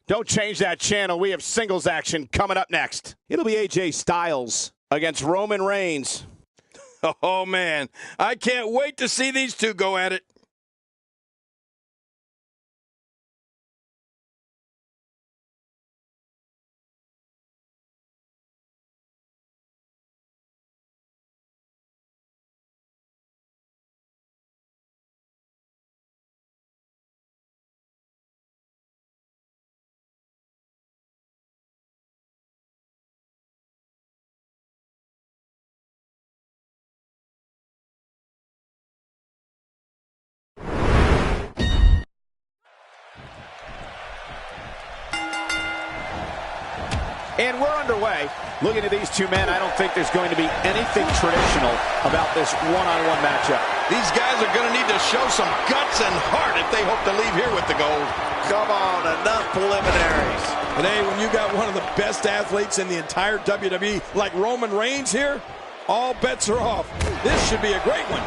Don't change that channel. We have singles action coming up next. It'll be AJ Styles against Roman Reigns. Oh, man. I can't wait to see these two go at it. And we're underway. Looking at these two men, I don't think there's going to be anything traditional about this one-on-one matchup. These guys are going to need to show some guts and heart if they hope to leave here with the gold. Come on, enough preliminaries. And hey, when you got one of the best athletes in the entire WWE, like Roman Reigns here, all bets are off. This should be a great one.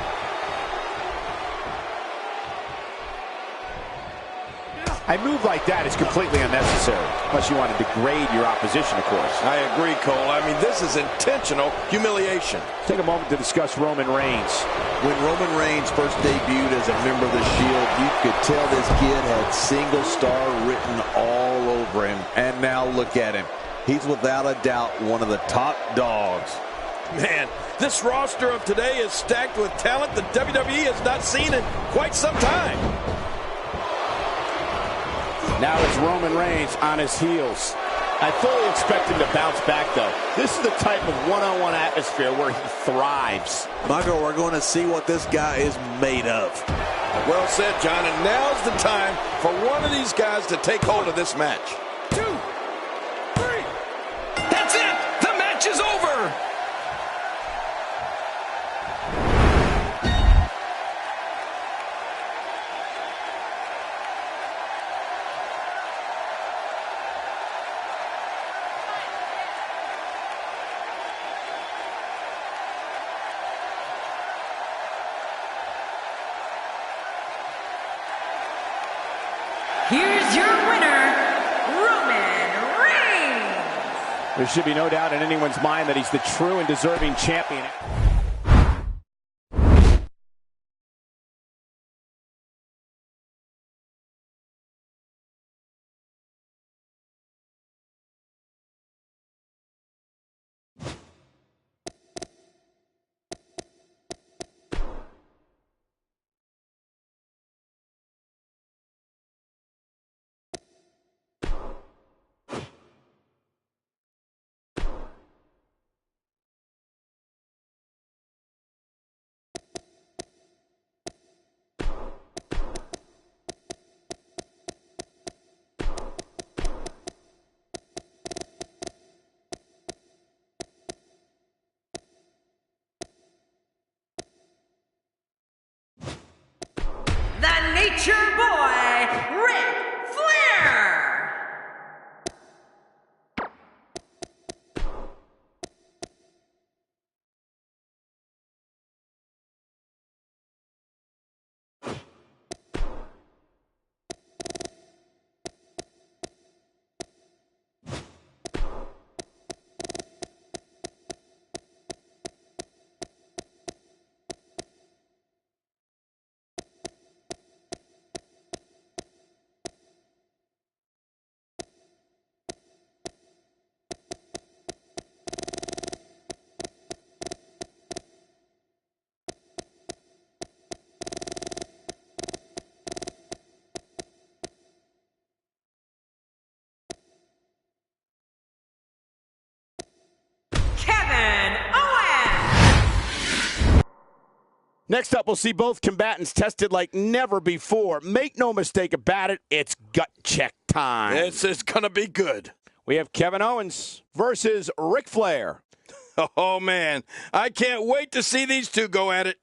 A move like that is completely unnecessary, unless you want to degrade your opposition, of course. I agree, Cole. I mean, this is intentional humiliation. Take a moment to discuss Roman Reigns. When Roman Reigns first debuted as a member of the Shield, you could tell this kid had single star written all over him. And now look at him. He's without a doubt one of the top dogs. Man, this roster of today is stacked with talent that WWE has not seen in quite some time. Now it's Roman Reigns on his heels. I fully expect him to bounce back, though. This is the type of one-on-one atmosphere where he thrives. Michael, we're going to see what this guy is made of. Well said, John, and now's the time for one of these guys to take hold of this match. 2, 3. That's it! The match is over! Here's your winner, Roman Reigns. There should be no doubt in anyone's mind that he's the true and deserving champion. The Nature Boy, Ric Flair. Next up, we'll see both combatants tested like never before. Make no mistake about it, it's gut check time. This is going to be good. We have Kevin Owens versus Ric Flair. Oh, man. I can't wait to see these two go at it.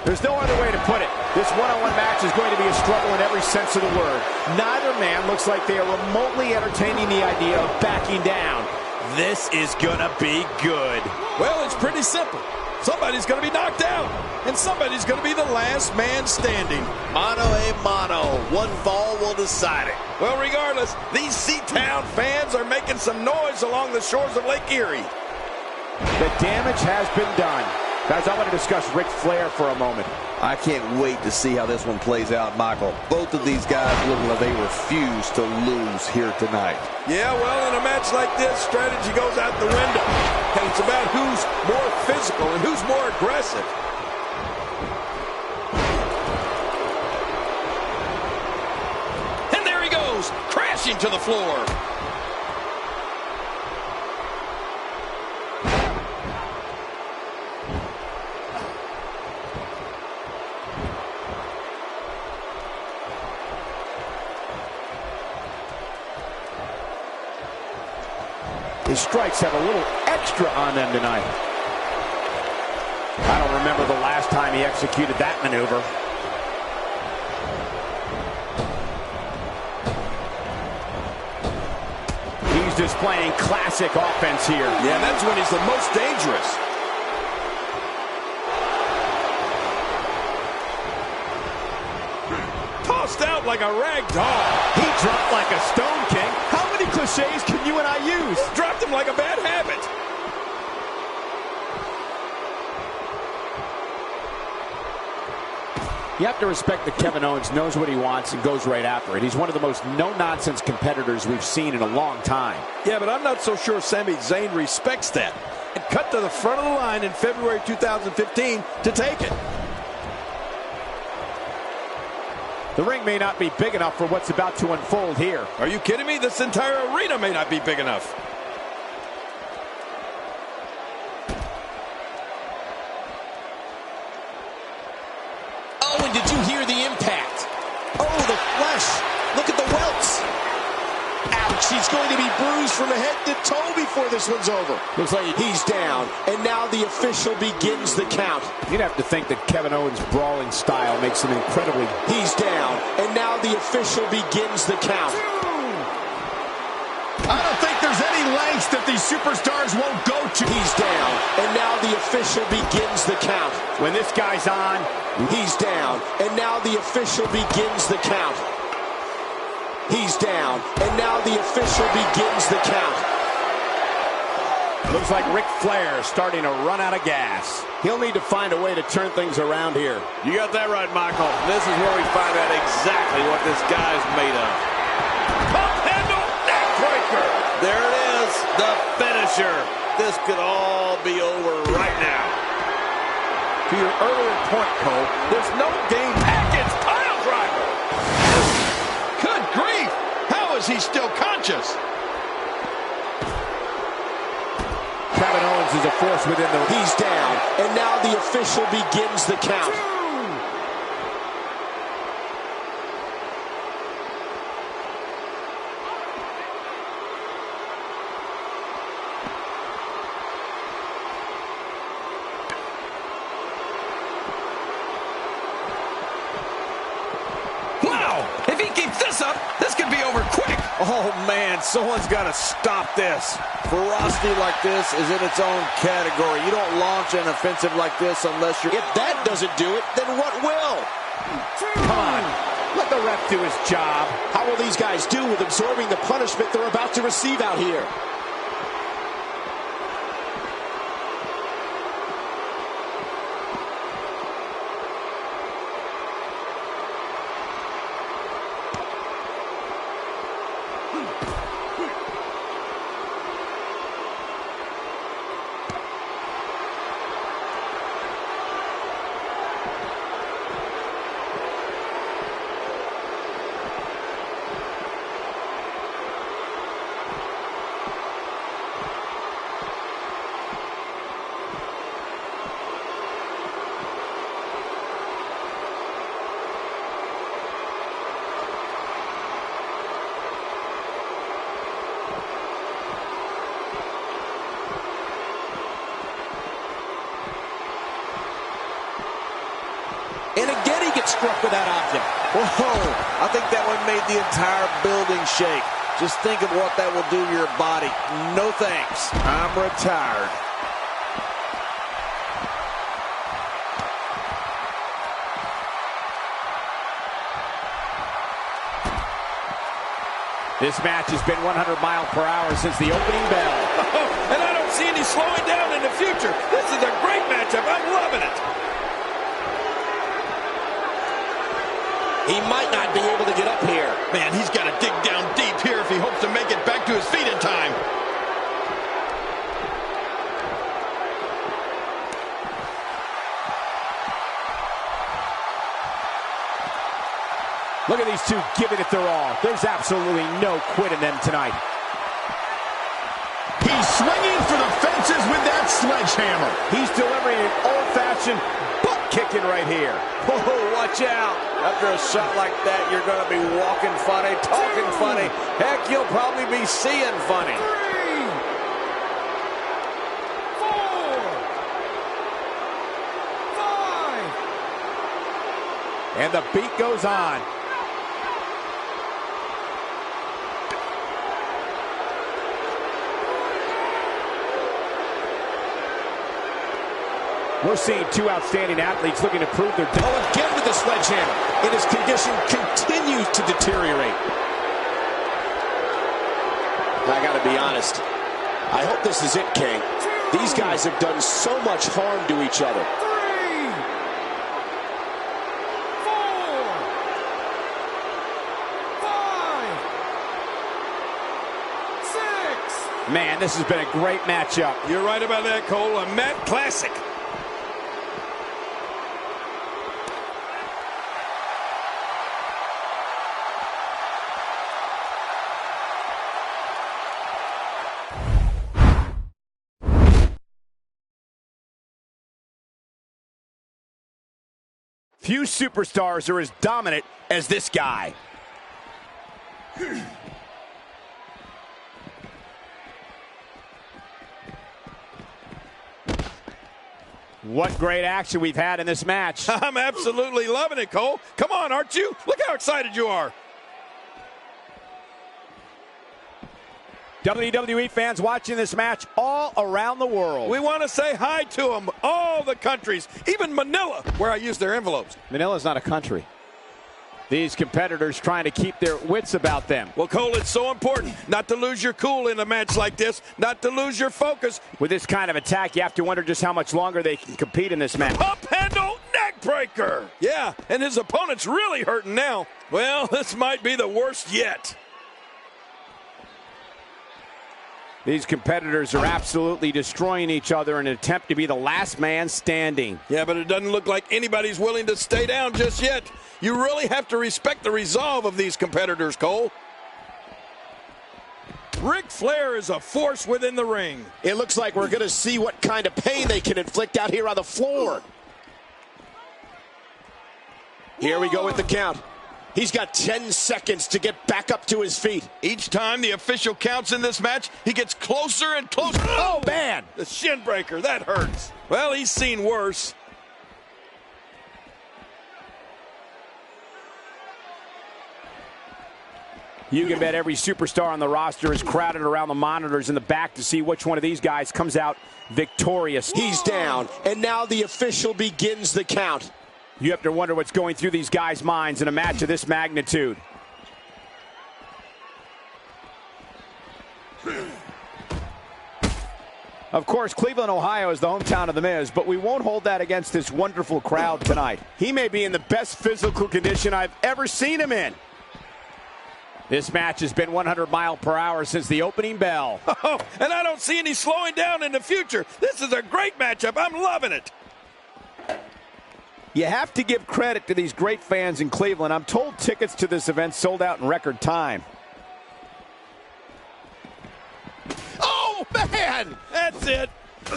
There's no other way to put it. This one-on-one match is going to be a struggle in every sense of the word. Neither man looks like they are remotely entertaining the idea of backing down. This is gonna be good. Well, it's pretty simple. Somebody's gonna be knocked out, and somebody's gonna be the last man standing. Mano a mano. One fall will decide it. Well, regardless, these Seatown fans are making some noise along the shores of Lake Erie. The damage has been done. Guys, I want to discuss Ric Flair for a moment. I can't wait to see how this one plays out, Michael. Both of these guys look like they refuse to lose here tonight. Yeah, well, in a match like this, strategy goes out the window. And it's about who's more physical and who's more aggressive. And there he goes, crashing to the floor. His strikes have a little extra on them tonight. I don't remember the last time he executed that maneuver. He's displaying classic offense here. Yeah, that's when he's the most dangerous. Tossed out like a rag doll. He dropped like a Stone King. How many cliches can you and I use? Dropped him like a bad habit. You have to respect that Kevin Owens knows what he wants and goes right after it. He's one of the most no-nonsense competitors we've seen in a long time. Yeah, but I'm not so sure Sami Zayn respects that. And cut to the front of the line in February 2015 to take it. The ring may not be big enough for what's about to unfold here. Are you kidding me? This entire arena may not be big enough. Oh, and did you hear the impact? Oh, the flesh. Look at the welts. Ouch, he's going to be bruised from head to toe before this one's over. Looks like He's down, and now the official begins the count. you'd have to think that Kevin Owens' brawling style makes him incredibly... He's down, and now the official begins the count. I don't think there's any lengths that these superstars won't go to. He's down, and now the official begins the count. When this guy's on, He's down, and now the official begins the count. He's down, and now the official begins the count. looks like Ric Flair is starting to run out of gas. He'll need to find a way to turn things around here. You got that right, Michael. This is where we find out exactly what this guy's made of. Pump handle neckbreaker. There it is, the finisher. This could all be over right now. To your earlier point, Cole, there's no game. Package pile driver. Good grief. How is he still conscious? Kevin Owens is a force within the... He's down, and now the official begins the count. Wow! If he keeps this up, this could be over quick. Oh, man, someone's got to stop this. Ferocity like this is in its own category. You don't launch an offensive like this unless you're... If that doesn't do it, then what will? Come on, let the ref do his job. How will these guys do with absorbing the punishment they're about to receive out here? and again he gets struck with that object. Whoa, I think that one made the entire building shake. Just think of what that will do to your body. No thanks, I'm retired. This match has been 100 miles per hour since the opening bell. Oh, and I don't see any slowing down in the future. This is a great matchup. I'm loving it. He might not be able to get up here. Man, he's got to dig down deep here if he hopes to make it back to his feet in time. Look at these two giving it their all. There's absolutely no quitting them tonight. He's swinging for the fences with that sledgehammer. He's delivering an old-fashioned butt kicking right here. Oh, watch out. After a shot like that, you're going to be walking funny, talking funny. Heck, you'll probably be seeing funny. 3, 4, 5. And the beat goes on. We're seeing two outstanding athletes looking to prove their depth. Oh, again with the sledgehammer. And his condition continues to deteriorate. I got to be honest. I hope this is it, King. These guys have done so much harm to each other. 3, 4, 5, 6. Man, this has been a great matchup. You're right about that, Cole. A Matt classic. Few superstars are as dominant as this guy. What great action we've had in this match. I'm absolutely loving it, Cole. Come on, aren't you? Look how excited you are. WWE fans watching this match all around the world. We want to say hi to them, all the countries, even Manila, where I use their envelopes. Manila's not a country. These competitors trying to keep their wits about them. Well, Cole, it's so important not to lose your cool in a match like this, not to lose your focus. With this kind of attack, you have to wonder just how much longer they can compete in this match. Up handle neck breaker. Yeah, and his opponent's really hurting now. Well, this might be the worst yet. These competitors are absolutely destroying each other in an attempt to be the last man standing. Yeah, but it doesn't look like anybody's willing to stay down just yet. You really have to respect the resolve of these competitors, Cole. Ric Flair is a force within the ring. It looks like we're going to see what kind of pain they can inflict out here on the floor. Here we go with the count. He's got 10 seconds to get back up to his feet. Each time the official counts in this match, he gets closer and closer. Oh, man! The shin breaker, that hurts. Well, he's seen worse. You can bet every superstar on the roster is crowded around the monitors in the back to see which one of these guys comes out victorious. He's down, and now the official begins the count. You have to wonder what's going through these guys' minds in a match of this magnitude. Of course, Cleveland, Ohio is the hometown of The Miz, but we won't hold that against this wonderful crowd tonight. He may be in the best physical condition I've ever seen him in. This match has been 100 miles per hour since the opening bell. Oh, and I don't see any slowing down in the future. This is a great matchup. I'm loving it. You have to give credit to these great fans in Cleveland. I'm told tickets to this event sold out in record time. Oh, man! That's it.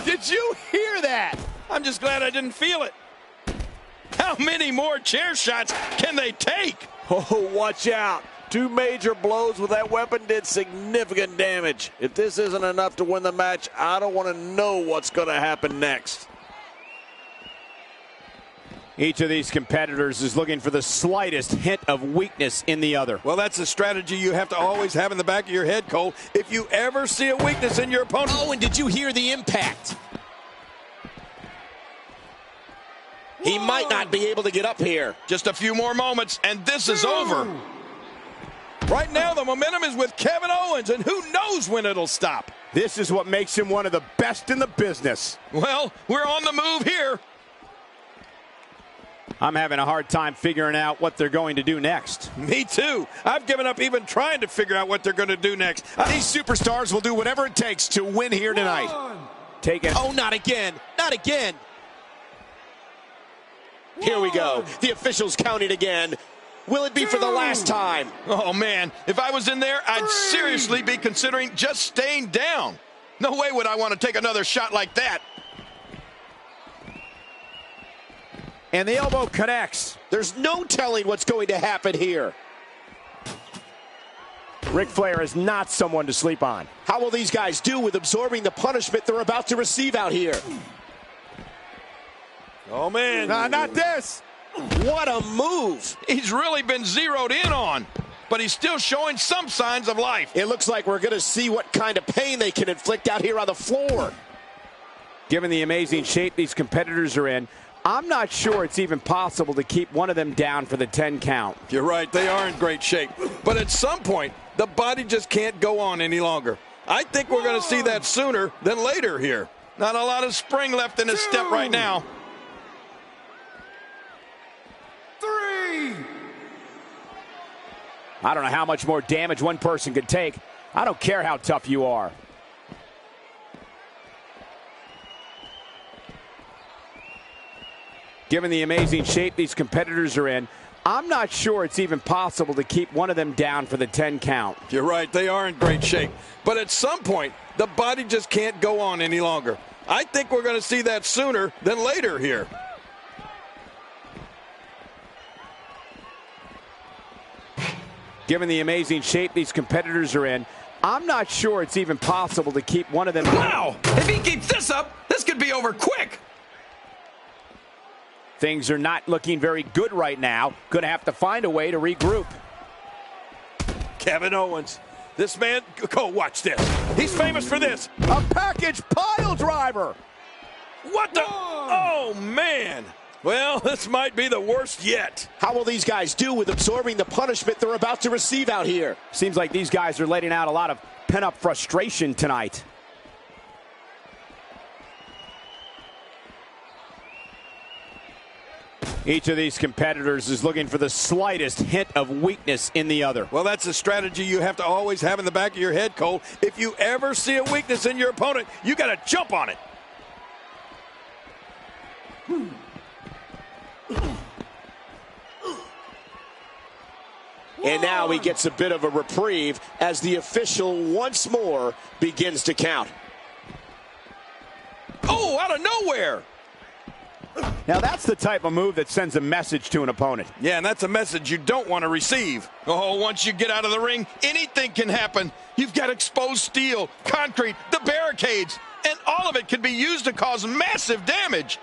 Did you hear that? I'm just glad I didn't feel it. How many more chair shots can they take? Oh, watch out. 2 major blows with that weapon did significant damage. If this isn't enough to win the match, I don't want to know what's going to happen next. Each of these competitors is looking for the slightest hint of weakness in the other. Well, that's a strategy you have to always have in the back of your head, Cole. If you ever see a weakness in your opponent. Oh, and did you hear the impact? He might not be able to get up here. Just a few more moments, and this is over. Right now, the momentum is with Kevin Owens, and who knows when it'll stop. This is what makes him one of the best in the business. Well, we're on the move here. I'm having a hard time figuring out what they're going to do next. Me too. I've given up even trying to figure out what they're going to do next. These superstars will do whatever it takes to win here tonight. Take it. Oh, not again. Not again. Here we go. The officials counting again. Will it be for the last time? Oh, man. If I was in there, I'd seriously be considering just staying down. No way would I want to take another shot like that. And the elbow connects. There's no telling what's going to happen here. Ric Flair is not someone to sleep on. How will these guys do with absorbing the punishment they're about to receive out here? Oh, man. Not this. What a move. He's really been zeroed in on, but he's still showing some signs of life. It looks like we're going to see what kind of pain they can inflict out here on the floor. Given the amazing shape these competitors are in, I'm not sure it's even possible to keep one of them down for the 10 count. You're right, they are in great shape. But at some point, the body just can't go on any longer. I think we're going to see that sooner than later here. Not a lot of spring left in his step right now. 3. I don't know how much more damage one person could take. I don't care how tough you are. Given the amazing shape these competitors are in, I'm not sure it's even possible to keep one of them down for the 10 count. You're right, they are in great shape. But at some point, the body just can't go on any longer. I think we're going to see that sooner than later here. Given the amazing shape these competitors are in, I'm not sure it's even possible to keep one of them. Wow! If he keeps this up, this could be over quick. Things are not looking very good right now. Going to have to find a way to regroup. Kevin Owens. This man, Cole, watch this. He's famous for this. A package pile driver. What the? Oh, man. Well, this might be the worst yet. How will these guys do with absorbing the punishment they're about to receive out here? Seems like these guys are letting out a lot of pent-up frustration tonight. Each of these competitors is looking for the slightest hint of weakness in the other. Well, that's a strategy you have to always have in the back of your head, Cole. If you ever see a weakness in your opponent, you got to jump on it. And now he gets a bit of a reprieve as the official once more begins to count. Oh, out of nowhere. Now that's the type of move that sends a message to an opponent. Yeah, and that's a message you don't want to receive. Oh, once you get out of the ring, anything can happen. You've got exposed steel, concrete, the barricades, and all of it can be used to cause massive damage.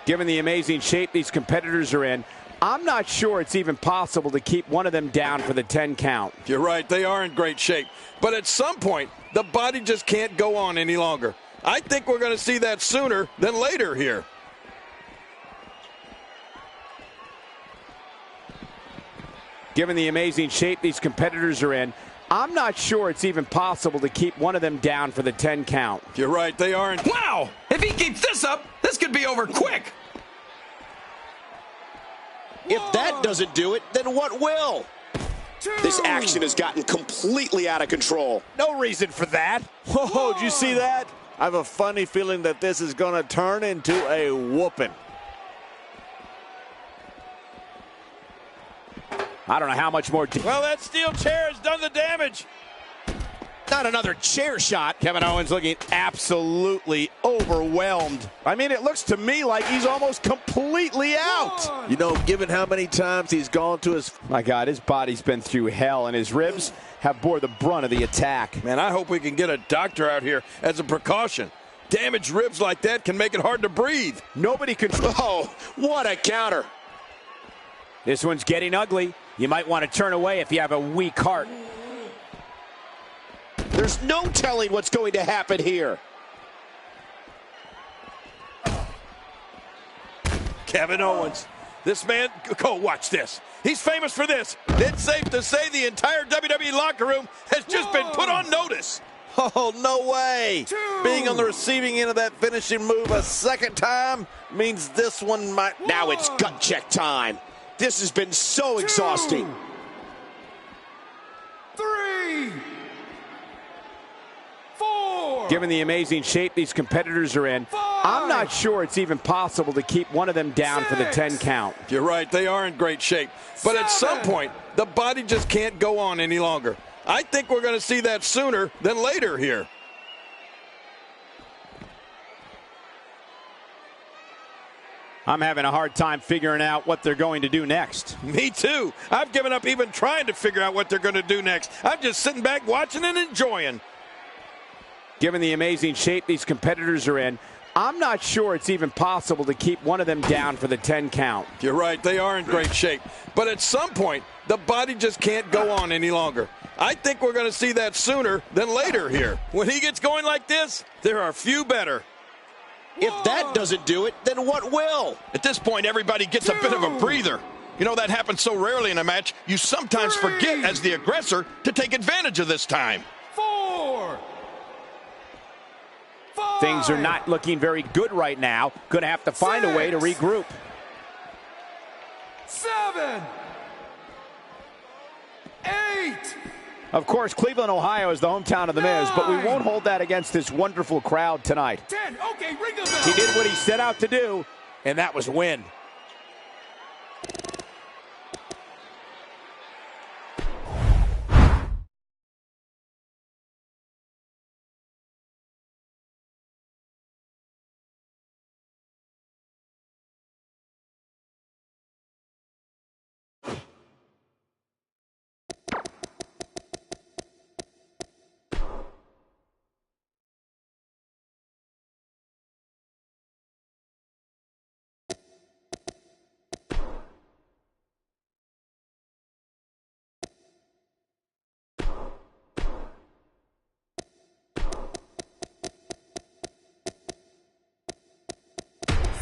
Given the amazing shape these competitors are in, I'm not sure it's even possible to keep one of them down for the 10 count. You're right, they are in great shape. But at some point, the body just can't go on any longer. I think we're going to see that sooner than later here. Given the amazing shape these competitors are in, I'm not sure it's even possible to keep one of them down for the 10 count. You're right, they are in... Wow! If he keeps this up, this could be over quick. If that doesn't do it, then what will? This action has gotten completely out of control. No reason for that. Whoa, did you see that? I have a funny feeling that this is going to turn into a whooping. I don't know how much more. Well, that steel chair has done the damage. Not another chair shot. Kevin Owens looking absolutely overwhelmed. I mean, it looks to me like he's almost completely out. You know, given how many times he's gone to his... My God, his body's been through hell, and his ribs have bore the brunt of the attack. Man, I hope we can get a doctor out here as a precaution. Damaged ribs like that can make it hard to breathe. Nobody can... Oh, what a counter. This one's getting ugly. You might want to turn away if you have a weak heart. There's no telling what's going to happen here. Kevin Owens. This man, go watch this. He's famous for this. It's safe to say the entire WWE locker room has just been put on notice. Oh, no way. Being on the receiving end of that finishing move a second time means this one might... Now it's gut check time. This has been so exhausting. 3, 4. Given the amazing shape these competitors are in, I'm not sure it's even possible to keep one of them down for the 10 count. You're right, they are in great shape. But at some point, the body just can't go on any longer. I think we're going to see that sooner than later here. I'm having a hard time figuring out what they're going to do next. Me too. I've given up even trying to figure out what they're going to do next. I'm just sitting back watching and enjoying. Given the amazing shape these competitors are in, I'm not sure it's even possible to keep one of them down for the 10 count. You're right, they are in great shape. But at some point, the body just can't go on any longer. I think we're going to see that sooner than later here. When he gets going like this, there are few better. If that doesn't do it, then what will? At this point, everybody gets a bit of a breather. You know, that happens so rarely in a match, you sometimes forget as the aggressor to take advantage of this time. 4, 5. Things are not looking very good right now. Going to have to find a way to regroup. 7, 8. Of course, Cleveland, Ohio is the hometown of The Miz, but we won't hold that against this wonderful crowd tonight. 10. Okay, ring the bell. He did what he set out to do, and that was win.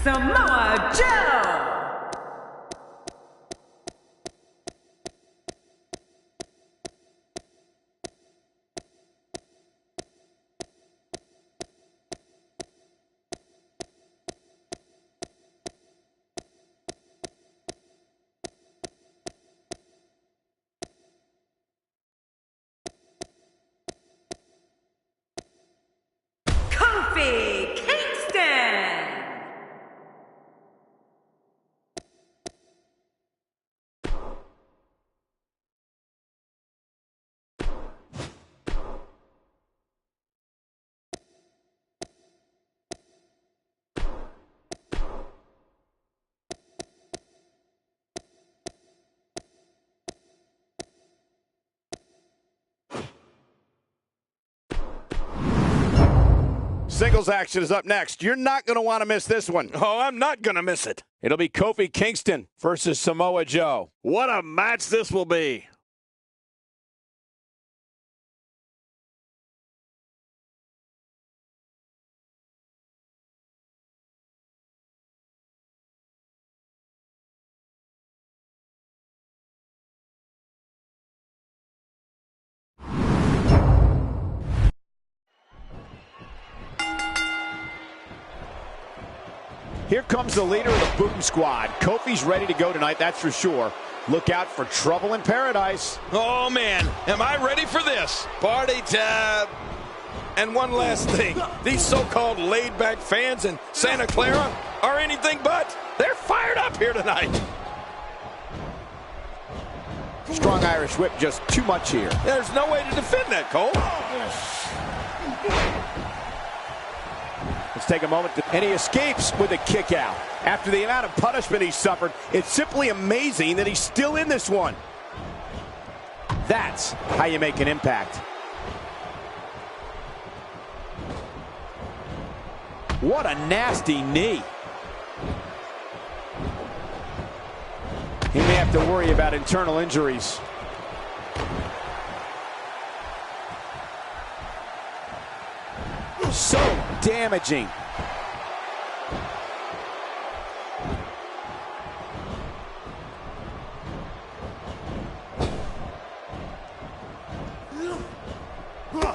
Samoa Joe. Kofi Kingston. Singles action is up next. You're not going to want to miss this one. Oh, I'm not going to miss it. It'll be Kofi Kingston versus Samoa Joe. What a match this will be. Here comes the leader of the Boom Squad. Kofi's ready to go tonight, that's for sure. Look out for trouble in paradise. Oh, man, am I ready for this? Party time. And one last thing. These so-called laid-back fans in Santa Clara are anything but. They're fired up here tonight. Strong Irish whip, just too much here. There's no way to defend that, Cole. Let's take a moment, and he escapes with a kick out. After the amount of punishment he suffered, it's simply amazing that he's still in this one. That's how you make an impact. What a nasty knee. He may have to worry about internal injuries. So damaging.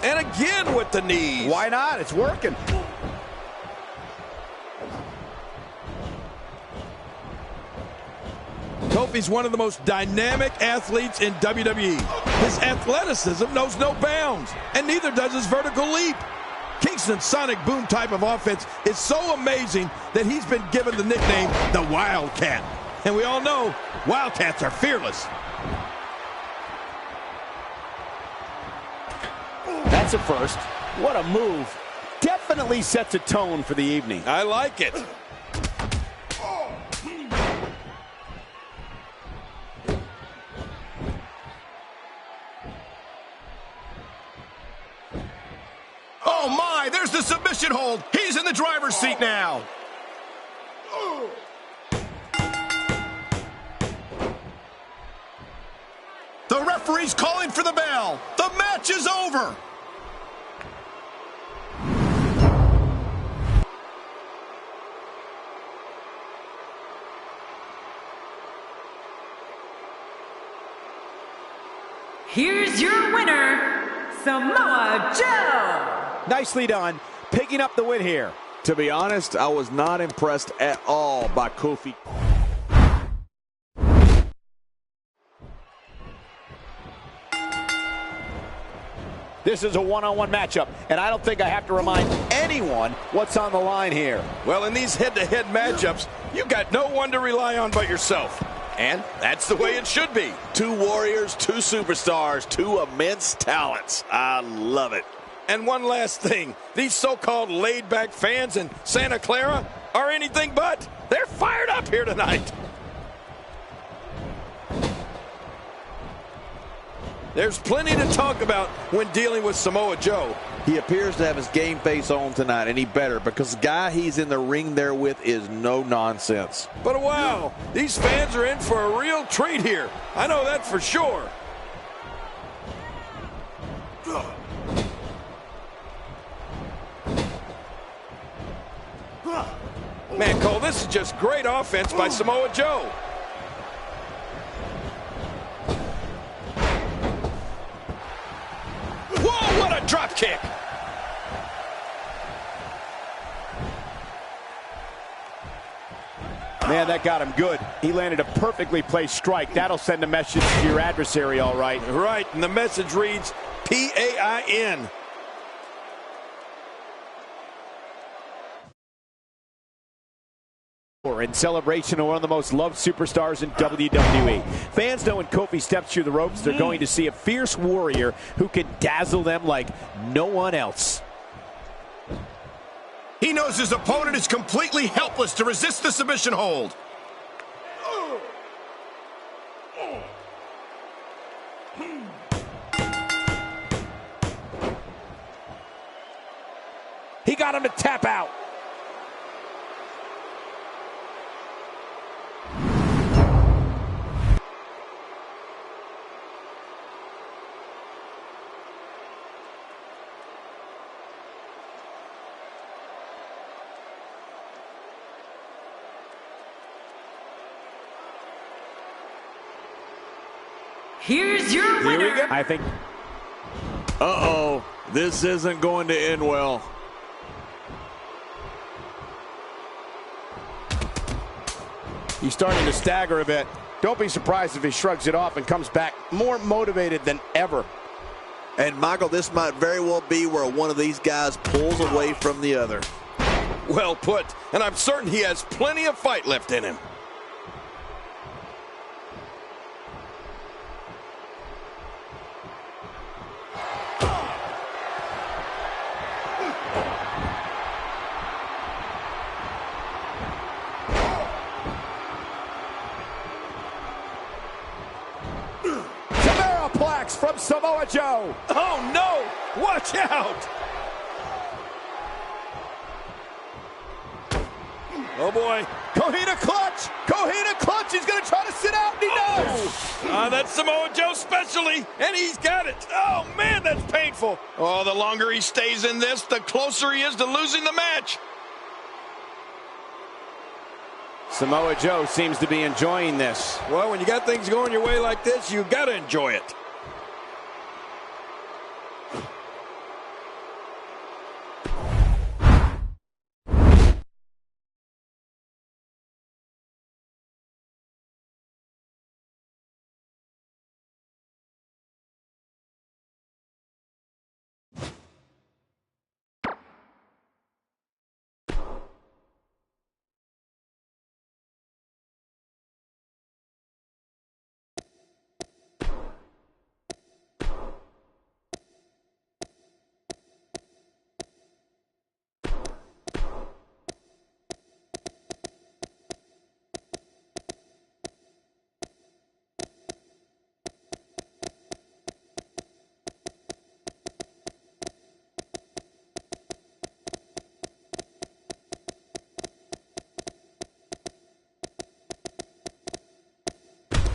And again with the knees. Why not? It's working. Kofi's one of the most dynamic athletes in WWE. His athleticism knows no bounds, and neither does his vertical leap. Kingston's sonic boom type of offense is so amazing that he's been given the nickname the Wildcat. And we all know Wildcats are fearless. That's a first. What a move. Definitely sets a tone for the evening. I like it. Oh my, there's the submission hold. He's in the driver's seat now. The referee's calling for the bell. The match is over. Here's your winner, Samoa Joe. Nicely done, picking up the win here. To be honest, I was not impressed at all by Kofi. This is a one-on-one matchup, and I don't think I have to remind anyone what's on the line here. Well, in these head-to-head matchups, you got no one to rely on but yourself. And that's the way it should be. Two warriors, two superstars, two immense talents. I love it. And one last thing, these so-called laid-back fans in Santa Clara are anything but. They're fired up here tonight. There's plenty to talk about when dealing with Samoa Joe. He appears to have his game face on tonight, and he better, because the guy he's in the ring there with is no nonsense. But wow, these fans are in for a real treat here. I know that for sure. Man, Cole, this is just great offense by Samoa Joe. Whoa, what a drop kick. Man, that got him good. He landed a perfectly placed strike. That'll send a message to your adversary, all right. Right, and the message reads P-A-I-N. In celebration of one of the most loved superstars in WWE. Fans know when Kofi steps through the ropes, they're going to see a fierce warrior who can dazzle them like no one else. He knows his opponent is completely helpless to resist the submission hold. He got him to tap out. Here's your winner. Here we go. I think. Uh-oh, this isn't going to end well. He's starting to stagger a bit. Don't be surprised if he shrugs it off and comes back more motivated than ever. And Michael, this might very well be where one of these guys pulls away from the other. Well put, and I'm certain he has plenty of fight left in him. suplex from Samoa Joe. Oh, no! Watch out! Oh, boy. Kohina clutch. Kohina clutch. He's going to try to sit out, and he does. That's Samoa Joe specially, and he's got it. Oh, man, that's painful. Oh, the longer he stays in this, the closer he is to losing the match. Samoa Joe seems to be enjoying this. Well, when you got things going your way like this, you got to enjoy it.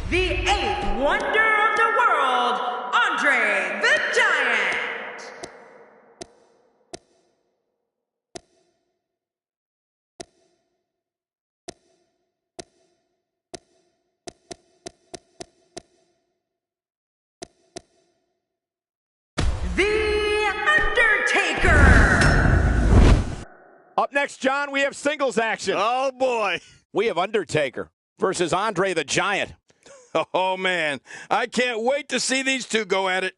The eighth wonder of the world, Andre the Giant. The Undertaker. Up next, John, we have singles action. Oh, boy. We have Undertaker versus Andre the Giant. Oh, man. I can't wait to see these two go at it.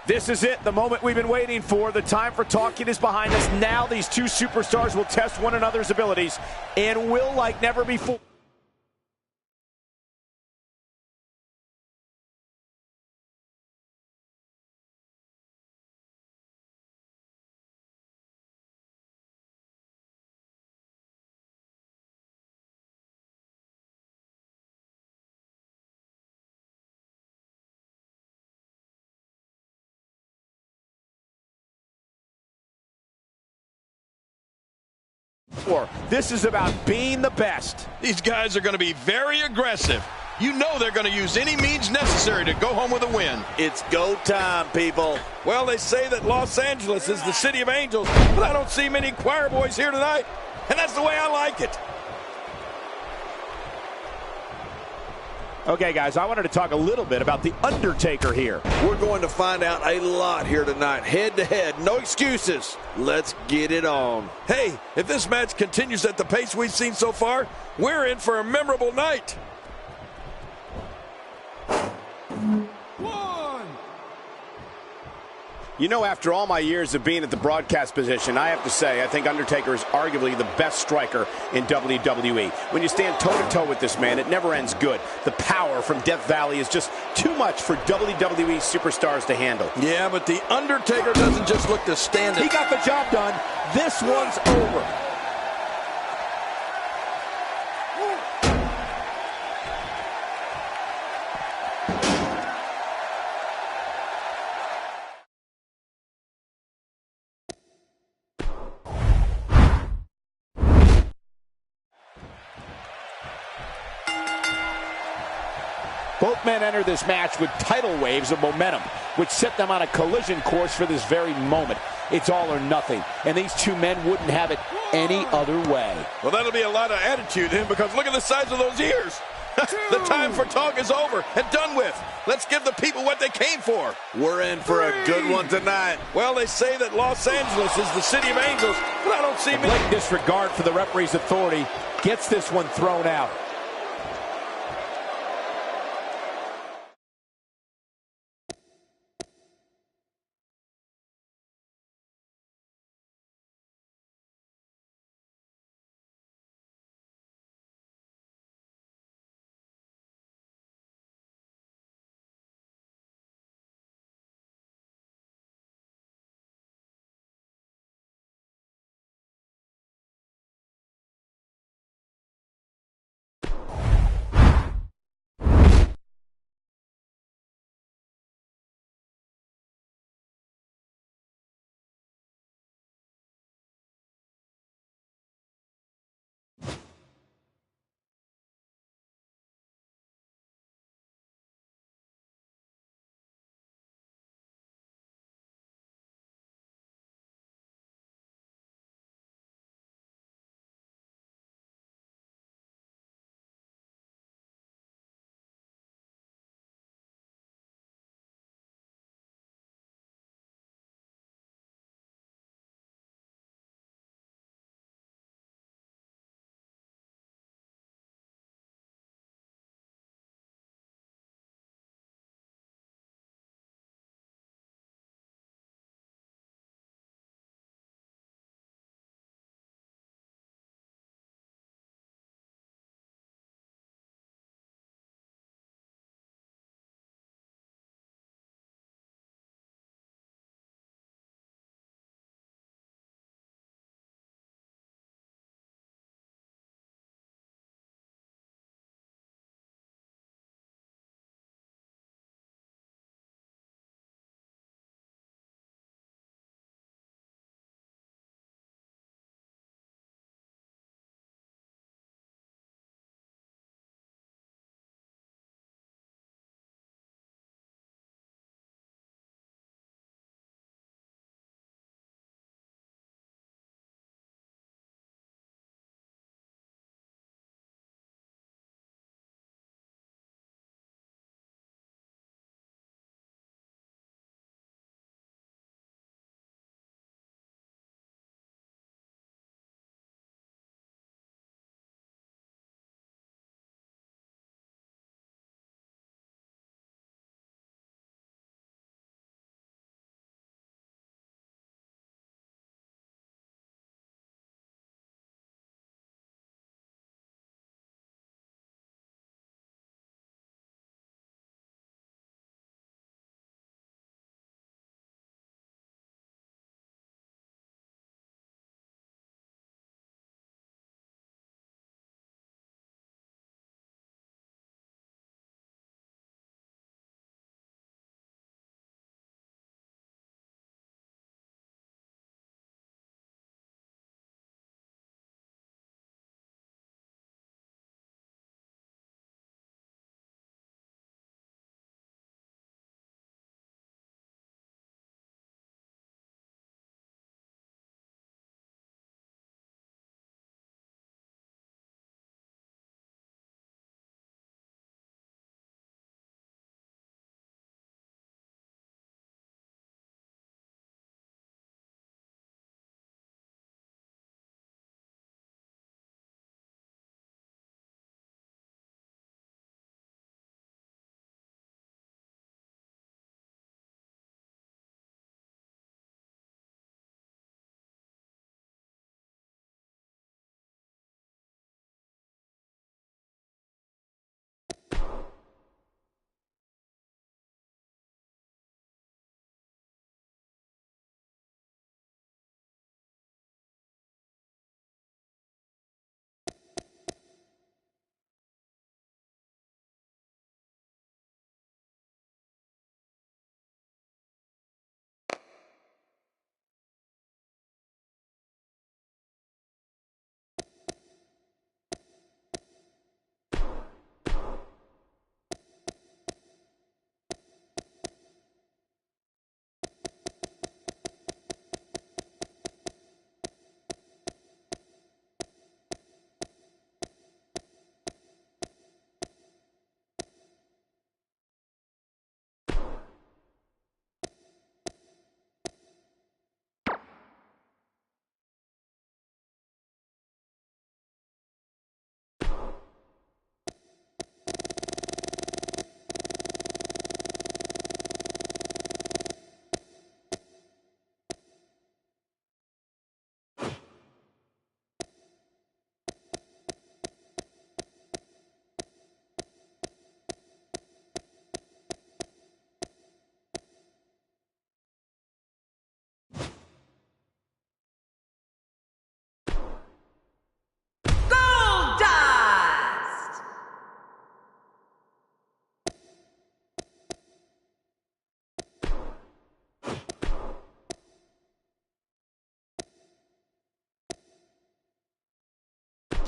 This is it, the moment we've been waiting for. The time for talking is behind us. Now these two superstars will test one another's abilities and will like never before. This is about being the best. These guys are going to be very aggressive. You know they're going to use any means necessary to go home with a win. It's go time, people. Well, they say that Los Angeles is the city of angels, but I don't see many choir boys here tonight, and that's the way I like it. Okay, guys, I wanted to talk a little bit about The Undertaker here. We're going to find out a lot here tonight. Head to head, no excuses. Let's get it on. Hey, if this match continues at the pace we've seen so far, we're in for a memorable night. You know, after all my years of being at the broadcast position, I have to say, I think Undertaker is arguably the best striker in WWE. When you stand toe-to-toe with this man, it never ends good. The power from Death Valley is just too much for WWE superstars to handle. Yeah, but The Undertaker doesn't just look to stand it. He got the job done. This one's over. Both men enter this match with tidal waves of momentum, which set them on a collision course for this very moment. It's all or nothing, and these two men wouldn't have it any other way. Well, that'll be a lot of attitude then, because look at the size of those ears. The time for talk is over and done with. Let's give the people what they came for. We're in for a good one tonight. Well, they say that Los Angeles is the city of angels, but I don't see many. Blatant disregard for the referee's authority gets this one thrown out.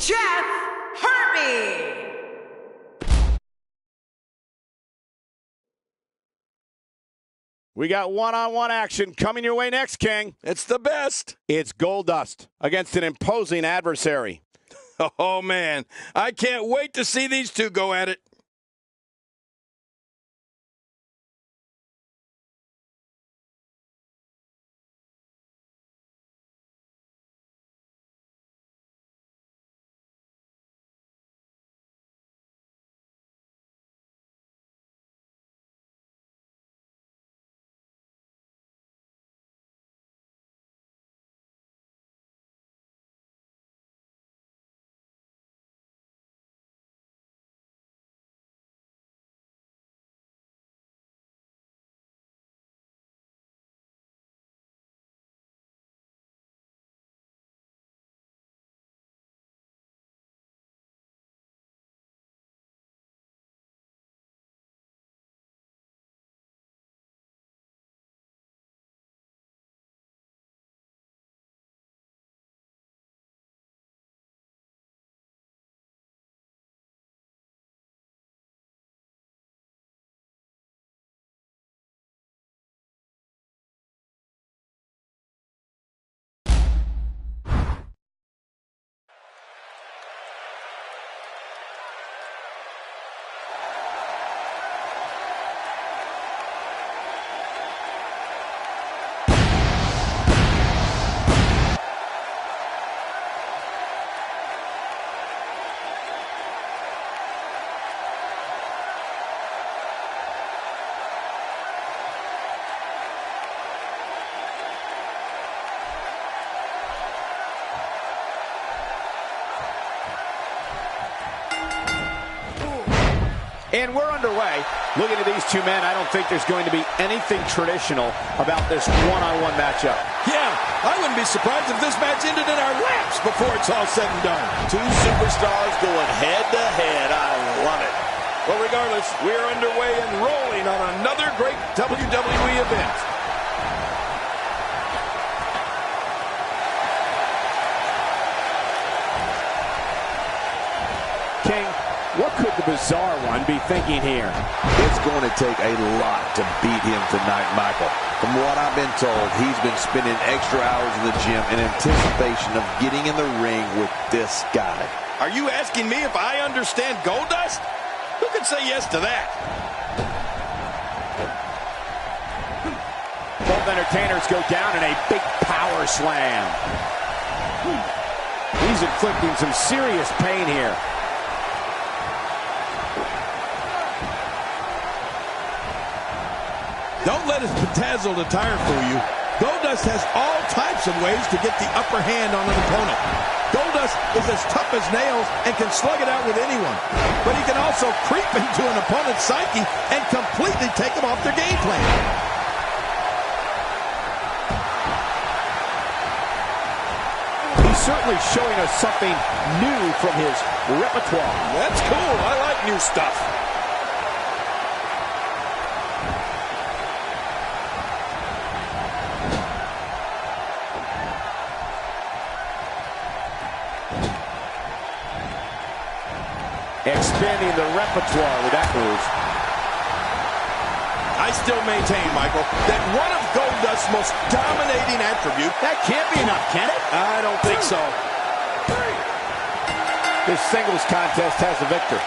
Jeff Harvey. We got one-on-one action coming your way next, King. It's the best. It's Goldust against an imposing adversary. Oh, man. I can't wait to see these two go at it. And we're underway. Looking at these two men, I don't think there's going to be anything traditional about this one-on-one matchup. Yeah, I wouldn't be surprised if this match ended in our laps before it's all said and done. Two superstars going head-to-head. I love it. Well, regardless, we are underway and rolling on another great WWE event. King, what could the bizarre one be thinking here? It's going to take a lot to beat him tonight, Michael. From what I've been told, he's been spending extra hours in the gym in anticipation of getting in the ring with this guy. Are you asking me if I understand Goldust? Who could say yes to that? Both entertainers go down in a big power slam. He's inflicting some serious pain here. Don't let his bedazzled attire fool you. Goldust has all types of ways to get the upper hand on an opponent. Goldust is as tough as nails and can slug it out with anyone. But he can also creep into an opponent's psyche and completely take them off their game plan. He's certainly showing us something new from his repertoire. That's cool. I like new stuff. Expanding the repertoire with that move. I still maintain, Michael, that one of Goldust's most dominating attributes... That can't be enough, can it? I don't think so. This singles contest has the victor.